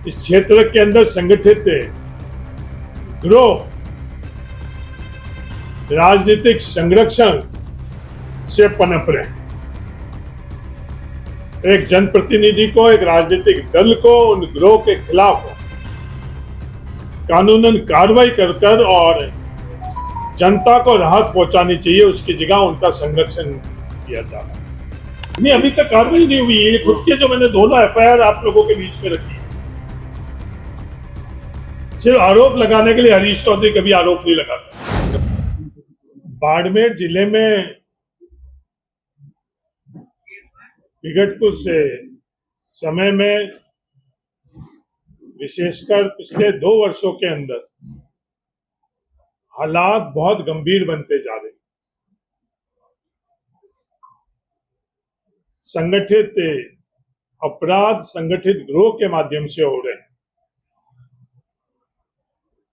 इस क्षेत्र के अंदर संगठित गिरोह राजनीतिक संरक्षण से पनप रहे हैं। एक जनप्रतिनिधि को, एक राजनीतिक दल को उन गिरोह के खिलाफ कानूनन कार्रवाई कर और जनता को राहत पहुंचानी चाहिए, उसकी जगह उनका संरक्षण किया जा रहा है। नहीं, अभी तक कार्रवाई नहीं हुई है। खुद के जो मैंने 2 एफआईआर आप लोगों के बीच में रखी है, सिर्फ आरोप लगाने के लिए हरीश चौधरी कभी आरोप नहीं लगाता। बाड़मेर जिले में विगत कुछ समय में, विशेषकर पिछले 2 वर्षों के अंदर, हालात बहुत गंभीर बनते जा रहे हैं। संगठित अपराध संगठित गिरोह के माध्यम से हो रहे हैं।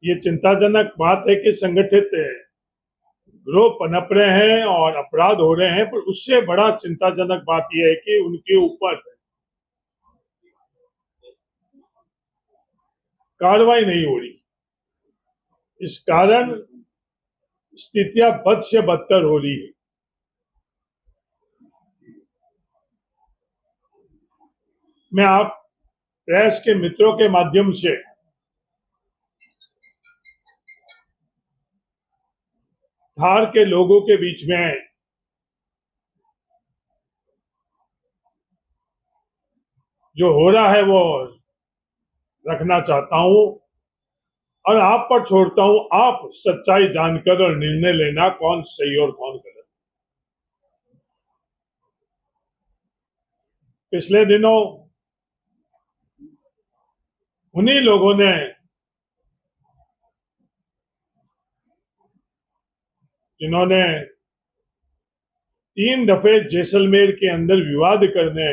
ये चिंताजनक बात है कि संगठित गिरोह पनप रहे हैं और अपराध हो रहे हैं, पर उससे बड़ा चिंताजनक बात यह है कि उनके ऊपर कार्रवाई नहीं हो रही। इस कारण स्थितियां बद से बदतर हो रही है। मैं आप प्रेस के मित्रों के माध्यम से धार के लोगों के बीच में जो हो रहा है वो रखना चाहता हूं और आप पर छोड़ता हूं। आप सच्चाई जानकर और निर्णय लेना कौन सही और कौन गलत। पिछले दिनों उन्हीं लोगों ने जिन्होंने 3 दफे जैसलमेर के अंदर विवाद करने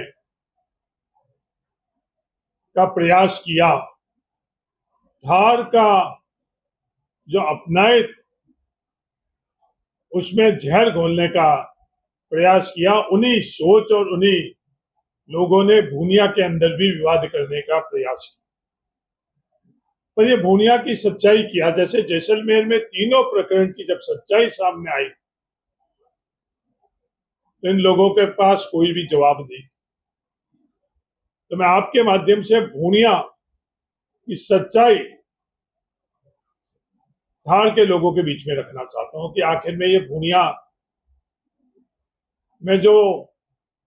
का प्रयास किया, धार का जो अपनायत उसमें जहर घोलने का प्रयास किया, उन्हीं सोच और उन्हीं लोगों ने भूनिया के अंदर भी विवाद करने का प्रयास किया। पर ये भूनिया की सच्चाई क्या? जैसे जैसलमेर में तीनों प्रकरण की जब सच्चाई सामने आई तो इन लोगों के पास कोई भी जवाब नहीं। तो मैं आपके माध्यम से भूनिया की सच्चाई धार के लोगों के बीच में रखना चाहता हूं कि आखिर में ये भूनिया में जो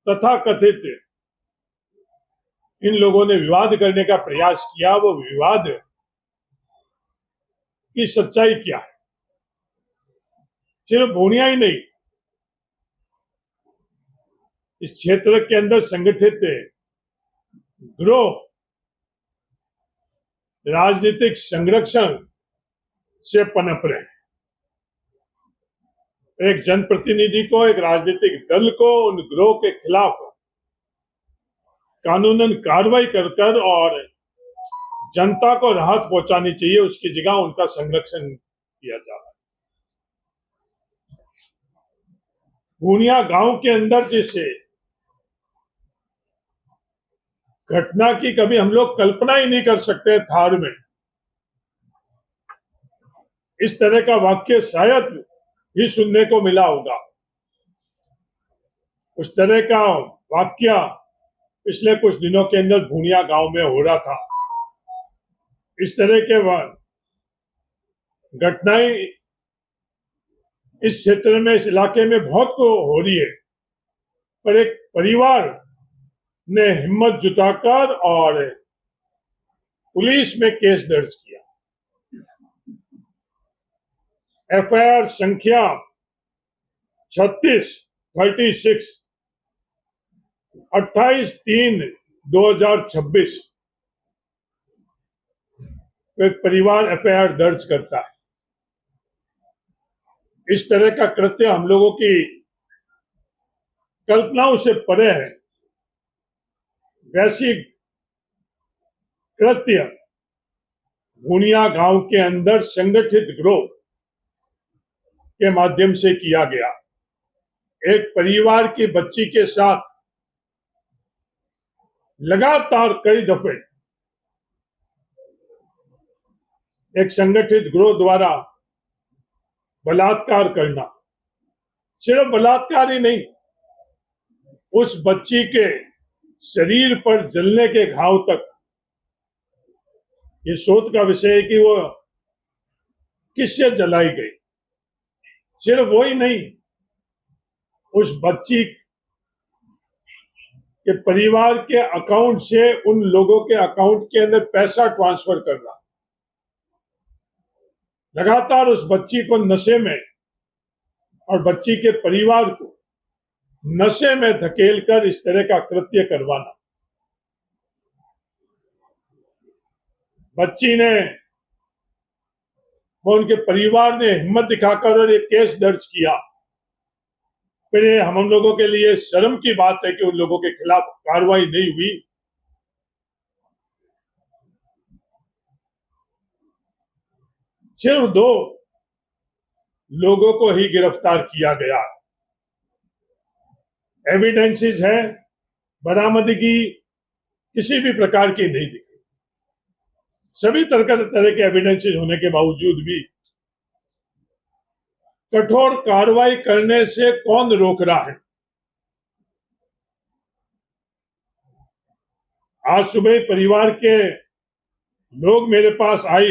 तथाकथित इन लोगों ने विवाद करने का प्रयास किया, वो विवाद की सच्चाई क्या है। सिर्फ भूनिया ही नहीं, इस क्षेत्र के अंदर संगठित गिरोह राजनीतिक संरक्षण से पनप रहे हैं। एक जनप्रतिनिधि को, एक राजनीतिक दल को उन गिरोह के खिलाफ कानूनन कार्रवाई कर और जनता को राहत पहुंचानी चाहिए, उसकी जगह उनका संरक्षण किया जा रहा है। भूनिया गांव के अंदर जिसे घटना की कभी हम लोग कल्पना ही नहीं कर सकते, थार में इस तरह का वाक्य शायद ही सुनने को मिला होगा। उस तरह का वाक्य पिछले कुछ दिनों के अंदर भूनिया गांव में हो रहा था। इस तरह के घटनाएं इस क्षेत्र में, इस इलाके में बहुत को हो रही है, पर एक परिवार ने हिम्मत जुटाकर और पुलिस में केस दर्ज किया। एफआईआर संख्या 36 28/3/2026 एक परिवार एफआईआर दर्ज करता है। इस तरह का कृत्य हम लोगों की कल्पनाओं से परे है। वैसी कृत्य भूनिया गांव के अंदर संगठित गिरोह के माध्यम से किया गया। एक परिवार की बच्ची के साथ लगातार कई दफे एक संगठित गिरोह द्वारा बलात्कार करना, सिर्फ बलात्कार ही नहीं, उस बच्ची के शरीर पर जलने के घाव तक ये शोध का विषय है कि वो किससे जलाई गई। सिर्फ वो ही नहीं, उस बच्ची के परिवार के अकाउंट से उन लोगों के अकाउंट के अंदर पैसा ट्रांसफर करना, लगातार उस बच्ची को नशे में और बच्ची के परिवार को नशे में धकेलकर इस तरह का कृत्य करवाना। बच्ची ने, वो उनके परिवार ने हिम्मत दिखाकर और एक केस दर्ज किया। फिर हम लोगों के लिए शर्म की बात है कि उन लोगों के खिलाफ कार्रवाई नहीं हुई। सिर्फ 2 लोगों को ही गिरफ्तार किया गया। एविडेंसेस है, बरामदगी किसी भी प्रकार की नहीं दिखी। सभी तरह के एविडेंसेस होने के बावजूद भी कठोर कार्रवाई करने से कौन रोक रहा है? आज सुबह परिवार के लोग मेरे पास आए।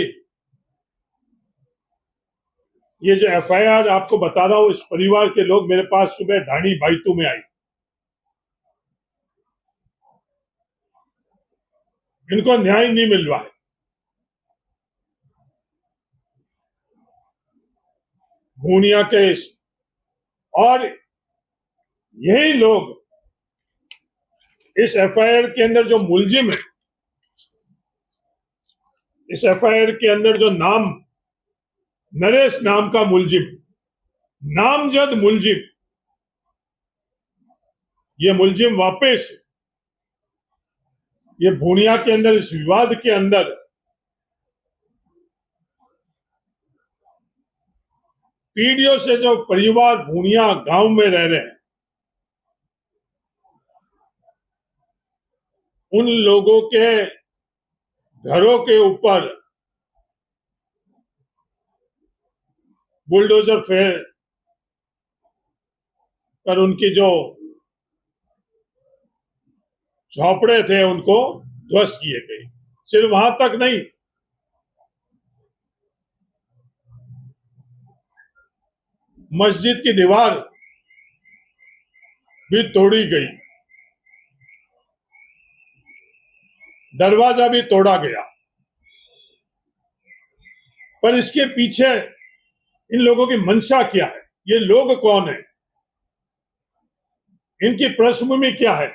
ये जो एफआईआर आपको बता रहा हूं, इस परिवार के लोग मेरे पास सुबह ढाणी बाइतू में आए। इनको न्याय नहीं मिल रहा है। भूनिया केस, और यही लोग इस एफआईआर के अंदर जो मुलजिम है, इस एफआईआर के अंदर जो नाम, नरेश नाम का मुलजिम, नामजद मुलजिम, ये मुलजिम वापस ये भूनिया के अंदर, इस विवाद के अंदर पीढ़ियों से जो परिवार भूनिया गांव में रह रहे हैं, उन लोगों के घरों के ऊपर बुलडोजर फेर कर उनकी जो झोपड़े थे उनको ध्वस्त किए गए। सिर्फ वहां तक नहीं, मस्जिद की दीवार भी तोड़ी गई, दरवाजा भी तोड़ा गया। पर इसके पीछे इन लोगों की मंशा क्या है? ये लोग कौन है? इनकी पृष्ठभूमि क्या है?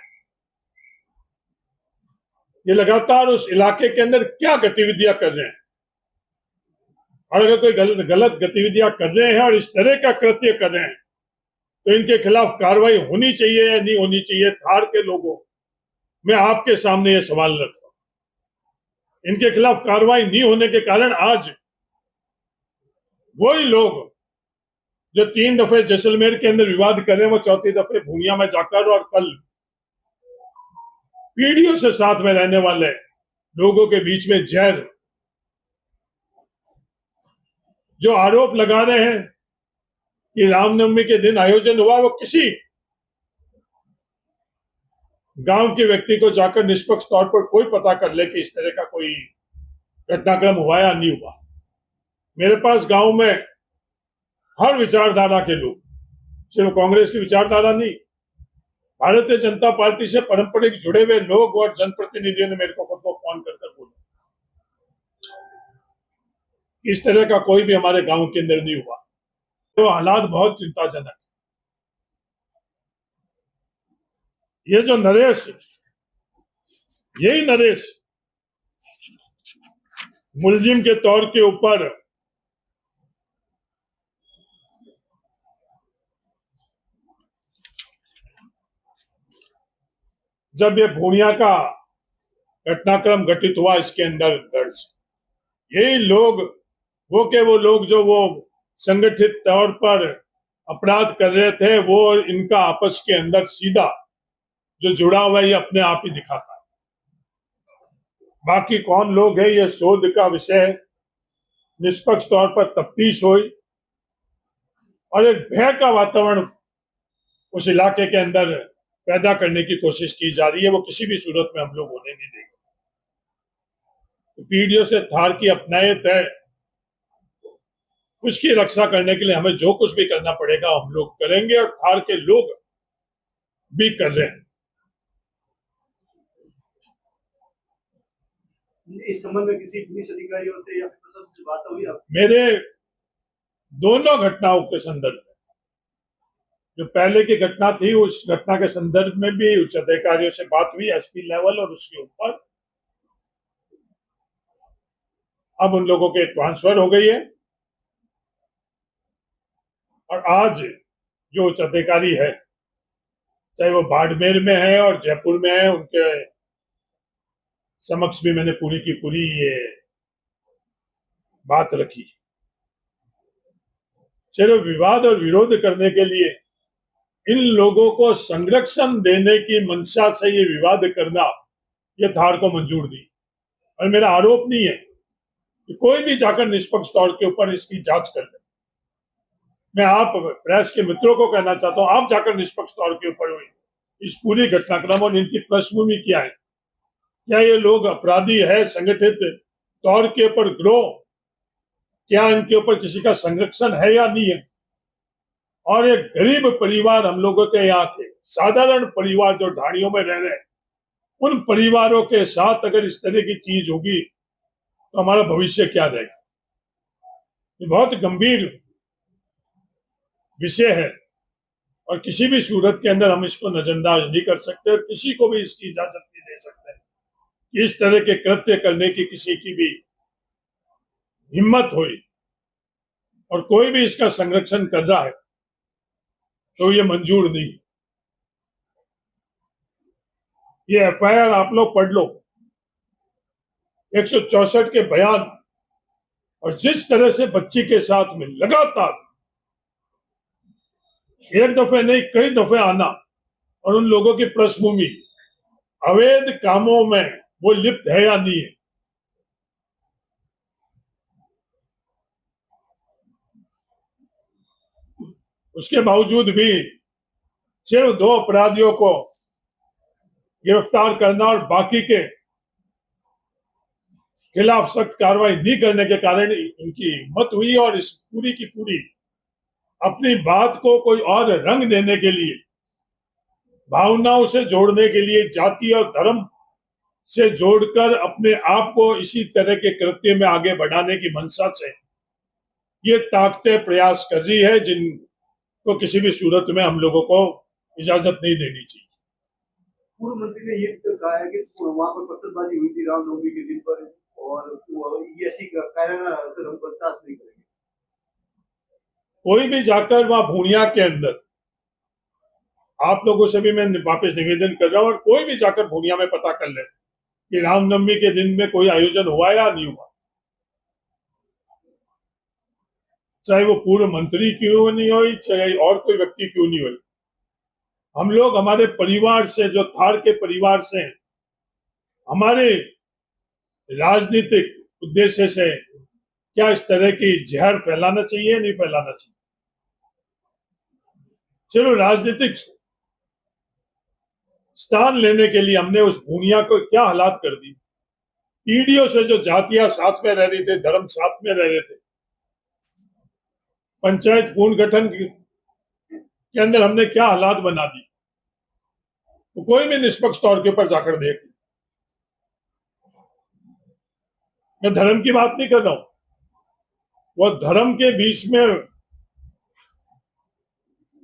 ये लगातार उस इलाके के अंदर क्या गतिविधियां कर रहे हैं? और अगर कोई गलत गतिविधियां कर रहे हैं और इस तरह का कृत्य कर रहे हैं, तो इनके खिलाफ कार्रवाई होनी चाहिए या नहीं होनी चाहिए? धार के लोगों, मैं आपके सामने ये सवाल रख रहा हूं। इनके खिलाफ कार्रवाई नहीं होने के कारण आज वही लोग जो 3 दफे जैसलमेर के अंदर विवाद कर रहे हैं, वो 4थी दफे भूनिया में जाकर, और कल पीढ़ियों से साथ में रहने वाले लोगों के बीच में जहर, जो आरोप लगा रहे हैं कि रामनवमी के दिन आयोजन हुआ, वो किसी गांव के व्यक्ति को जाकर निष्पक्ष तौर पर कोई पता कर ले कि इस तरह का कोई घटनाक्रम हुआ या नहीं हुआ। मेरे पास गांव में हर विचारधारा के लोग, सिर्फ कांग्रेस की विचारधारा नहीं, भारतीय जनता पार्टी से पारंपरिक जुड़े हुए लोग और जनप्रतिनिधियों ने मेरे को खुद को फोन कर बोला इस तरह का कोई भी हमारे गांव के अंदर नहीं हुआ। तो हालात बहुत चिंताजनक है। ये जो नरेश, यही नरेश मुलजिम के तौर के ऊपर जब ये भूनिया का घटनाक्रम घटित हुआ, इसके अंदर दर्ज यही लोग, वो लोग जो वो संगठित तौर पर अपराध कर रहे थे, वो इनका आपस के अंदर सीधा जो जुड़ा हुआ है, ये अपने आप ही दिखाता है। बाकी कौन लोग हैं, ये शोध का विषय है। निष्पक्ष तौर पर तफ्तीश हुई और एक भय का वातावरण उस इलाके के अंदर पैदा करने की कोशिश की जा रही है, वो किसी भी सूरत में हम लोग होने नहीं देंगे। तो पीढ़ियों से थार की अपनायत है, उसकी रक्षा करने के लिए हमें जो कुछ भी करना पड़ेगा हम लोग करेंगे, और थार के लोग भी कर रहे हैं। इस संबंध में किसी पुलिस अधिकारियों से या प्रशासन से बात हुई आपकी? मेरे दोनों घटनाओं के संदर्भ में, जो पहले की घटना थी उस घटना के संदर्भ में भी उच्च अधिकारियों से बात हुई, एसपी लेवल, और उसके ऊपर अब उन लोगों के ट्रांसफर हो गई है। और आज जो उच्च अधिकारी है, चाहे वो बाड़मेर में है और जयपुर में है, उनके समक्ष भी मैंने पूरी की पूरी ये बात रखी। सिर्फ विवाद और विरोध करने के लिए इन लोगों को संरक्षण देने की मंशा से ये विवाद करना, ये थार को मंजूर दी। और मेरा आरोप नहीं है कि कोई भी जाकर निष्पक्ष तौर के ऊपर इसकी जांच कर ले। मैं आप प्रेस के मित्रों को कहना चाहता हूं, आप जाकर निष्पक्ष तौर के ऊपर हुई इस पूरी घटनाक्रम और इनकी पृष्ठभूमि क्या है, क्या ये लोग अपराधी है, संगठित तौर के ऊपर गिरोह, क्या इनके ऊपर किसी का संरक्षण है या नहीं है। और एक गरीब परिवार, हम लोगों के यहाँ के साधारण परिवार जो ढाणियों में रह रहे हैं, उन परिवारों के साथ अगर इस तरह की चीज होगी तो हमारा भविष्य क्या रहेगा। ये बहुत गंभीर विषय है और किसी भी सूरत के अंदर हम इसको नजरअंदाज नहीं कर सकते, और किसी को भी इसकी इजाजत नहीं दे सकते कि इस तरह के कृत्य करने की किसी की भी हिम्मत हुई और कोई भी इसका संरक्षण कर रहा है तो ये मंजूर नहीं। ये एफआईआर आप लोग पढ़ लो, 164 के बयान, और जिस तरह से बच्ची के साथ में लगातार एक दफे नहीं कई दफे आना, और उन लोगों की पृष्ठभूमि अवैध कामों में वो लिप्त है या नहीं है। उसके बावजूद भी सिर्फ 2 अपराधियों को गिरफ्तार करना और बाकी के खिलाफ सख्त कार्रवाई नहीं करने के कारण इनकी हिम्मत हुई, और इस पूरी की पूरी अपनी बात को कोई और रंग देने के लिए, भावनाओं से जोड़ने के लिए, जाति और धर्म से जोड़कर अपने आप को इसी तरह के कृत्य में आगे बढ़ाने की मंशा से ये ताकतें प्रयास कर रही है, जिनको किसी भी सूरत में हम लोगों को इजाजत नहीं देनी चाहिए। पूर्व मंत्री ने ये तो कहा है कि वहां पर पत्थरबाजी हुई थी रामनवमी के दिन पर, और ये ऐसी कायराना हरकत हम बर्दाश्त नहीं करेंगे। कोई भी जाकर वहां भूनिया के अंदर, आप लोगों से भी मैं वापस निवेदन कर रहा हूं, और कोई भी जाकर भूनिया में पता कर ले कि रामनवमी के दिन में कोई आयोजन हुआ या नहीं हुआ, चाहे वो पूर्व मंत्री क्यों नहीं हुई, चाहे और कोई व्यक्ति क्यों नहीं हुई। हम लोग हमारे परिवार से, जो थार के परिवार से, हमारे राजनीतिक उद्देश्य से क्या इस तरह की जहर फैलाना चाहिए, नहीं फैलाना चाहिए। सिर्फ राजनीतिक स्थान लेने के लिए हमने उस भूनिया को क्या हालात कर दी। पीढ़ियों से जो जातियां साथ में रह रही थे, धर्म साथ में रह रहे थे, पंचायत पुनर्गठन के अंदर हमने क्या हालात बना दी। तो कोई भी निष्पक्ष तौर के ऊपर जाकर देख, मैं धर्म की बात नहीं कर रहा हूं, वो धर्म के बीच में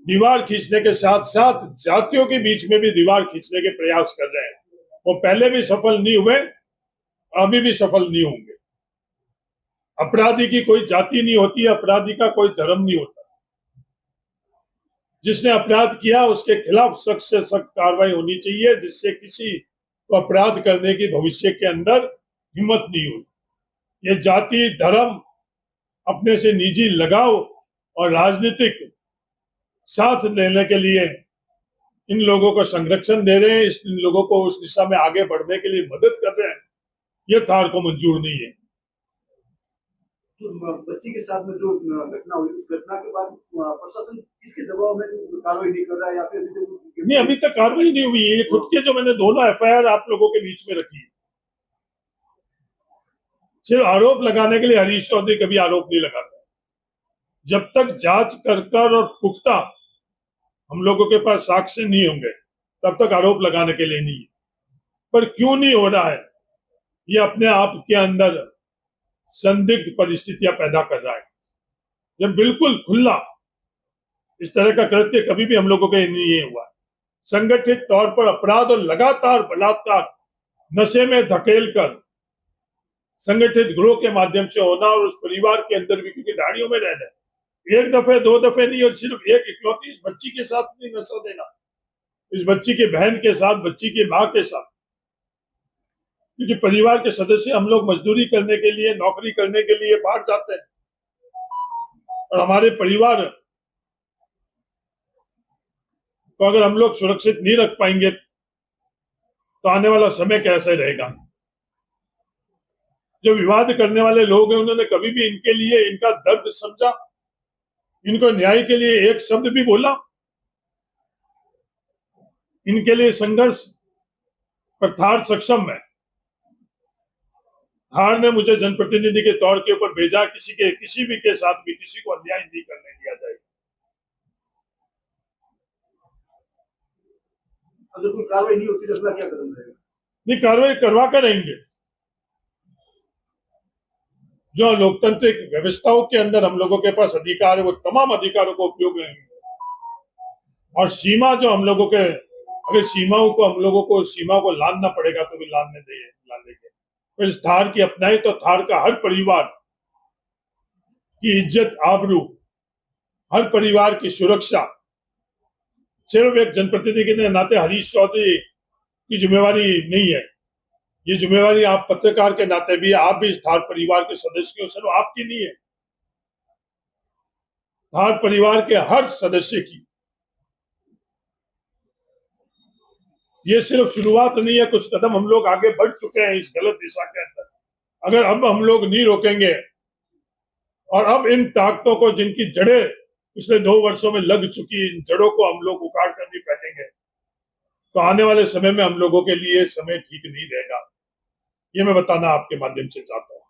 दीवार खींचने के साथ साथ जातियों के बीच में भी दीवार खींचने के प्रयास कर रहे हैं। वो पहले भी सफल नहीं हुए, अभी भी सफल नहीं होंगे। अपराधी की कोई जाति नहीं होती, अपराधी का कोई धर्म नहीं होता। जिसने अपराध किया उसके खिलाफ सख्त से सख्त कार्रवाई होनी चाहिए, जिससे किसी को अपराध करने की भविष्य के अंदर हिम्मत नहीं हुई। ये जाति, धर्म, अपने से निजी लगाव और राजनीतिक साथ लेने के लिए इन लोगों को संरक्षण दे रहे हैं, इन लोगों को उस दिशा में आगे बढ़ने के लिए मदद कर रहे हैं। ये थार को मंजूर नहीं है। जो बच्ची के साथ में जो घटना हुई, उस घटना के बाद प्रशासन किसके दबाव में जो कार्रवाई नहीं कर रहा है, या फिर नहीं, अभी तक कार्रवाई नहीं हुई है। ये खुद के जो मैंने दोनों एफआईआर आप लोगों के बीच में रखी है, सिर्फ आरोप लगाने के लिए हरीश चौधरी कभी आरोप नहीं लगाता। जब तक जांच कर और पुख्ता हम लोगों के पास साक्ष्य नहीं होंगे, तब तक आरोप लगाने के लिए नहीं है। पर क्यों नहीं हो रहा है, ये अपने आप के अंदर संदिग्ध परिस्थितियां पैदा कर रहा है। जब बिल्कुल खुला इस तरह का कृत्य कभी भी हम लोगों के नहीं हुआ। संगठित तौर पर अपराध और लगातार बलात्कार, नशे में धकेल कर संगठित ग्रोह के माध्यम से होना, और उस परिवार के अंदर भी, क्योंकि ढाड़ियों में रहना, एक दफे दो दफे नहीं, और सिर्फ एक इकलौती इस बच्ची के साथ नहीं नशा देना, इस बच्ची के बहन के साथ, बच्ची की माँ के साथ। क्योंकि परिवार के सदस्य हम लोग मजदूरी करने के लिए, नौकरी करने के लिए बाहर जाते हैं, और हमारे परिवार को अगर हम लोग सुरक्षित नहीं रख पाएंगे तो आने वाला समय कैसे रहेगा। जो विवाद करने वाले लोग हैं, उन्होंने कभी भी इनके लिए इनका दर्द समझा, इनको न्याय के लिए एक शब्द भी बोला, इनके लिए संघर्ष पर थार सक्षम है। थार ने मुझे जनप्रतिनिधि के तौर के ऊपर भेजा, किसी भी के साथ भी किसी को अन्याय नहीं करने दिया जाएगा। अगर कोई कार्रवाई नहीं होती तो अगला क्या कदम रहेगा? नहीं, कार्रवाई करवा कर रहेंगे। जो लोकतांत्रिक व्यवस्थाओं के अंदर हम लोगों के पास अधिकार है, वो तमाम अधिकारों को उपयोग रहेंगे। और सीमा जो हम लोगों के, अगर सीमाओं को हम लोगों को सीमा को लादना पड़ेगा तो भी लाद लेंगे। तो इस थार की अपनाई तो थार का हर परिवार की इज्जत, आबरू, हर परिवार की सुरक्षा सिर्फ एक जनप्रतिनिधि के नाते हरीश चौधरी की जिम्मेवारी नहीं है। ये जिम्मेवारी आप पत्रकार के नाते भी, आप भी इस थार परिवार के सदस्य हो, सिर्फ आपकी नहीं है, थार परिवार के हर सदस्य की। ये सिर्फ शुरुआत नहीं है, कुछ कदम हम लोग आगे बढ़ चुके हैं इस गलत दिशा के अंदर। अगर अब हम लोग नहीं रोकेंगे और अब इन ताकतों को, जिनकी जड़ें पिछले 2 वर्षों में लग चुकी, इन जड़ों को हम लोग उखाड़ कर नहीं फेंकेंगे तो आने वाले समय में हम लोगों के लिए समय ठीक नहीं रहेगा। ये मैं बताना आपके माध्यम से चाहता हूं।